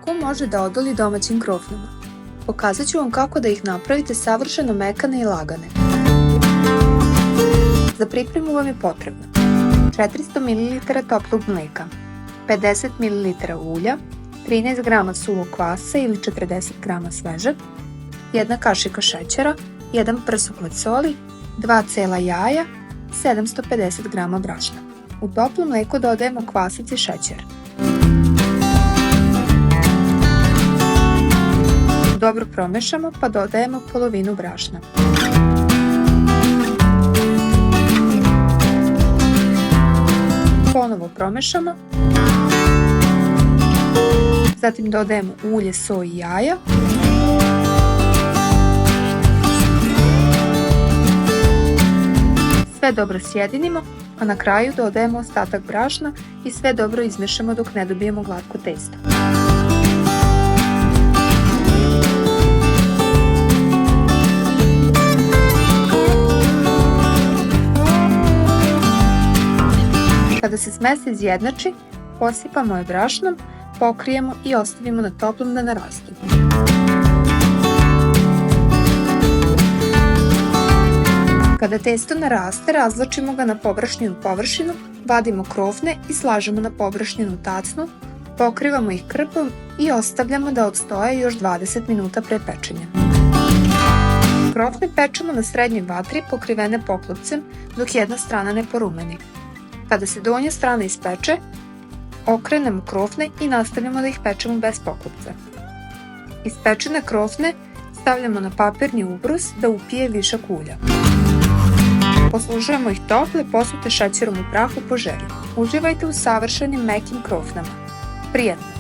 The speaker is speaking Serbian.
Ko može da odoli domaćim krofnama? Pokazat ću vam kako da ih napravite savršeno mekane i lagane. Za pripremu vam je potrebno 400 ml toplog mlijeka, 50 ml ulja, 13 g suvog kvasa ili 40 g svežeg, 1 kašika šećera, 1 prsuklad soli, 2 cela jaja, 750 g brašna. U toplo mlijeko dodajemo kvasac i šećer. Dobro promešamo pa dodajemo polovinu brašna. Ponovo promešamo. Zatim dodajemo ulje, so i jaja. Sve dobro sjedinimo, a na kraju dodajemo ostatak brašna i sve dobro izmešamo dok ne dobijemo glatko testo. Kada se smes izjednači, posipamo je brašnom, pokrijemo i ostavimo na toplom da narastu. Kada testo naraste, razvlačimo ga na pobrašnjenu površinu, vadimo krofne i slažemo na pobrašnjenu tacnu, pokrivamo ih krpom i ostavljamo da odstoje još 20 minuta pre pečenja. Krofne pečemo na srednjoj vatri pokrivene poklopcem dok jedna strana ne porumeni. Kada se donja strana ispeče, okrenemo krofne i nastavljamo da ih pečemo bez poklopca. Ispečene krofne stavljamo na papirni ubrus da upije višak ulja. Poslužujemo ih tople, posute šećerom u prahu po želji. Uživajte u savršenim mekim krofnama. Prijetno!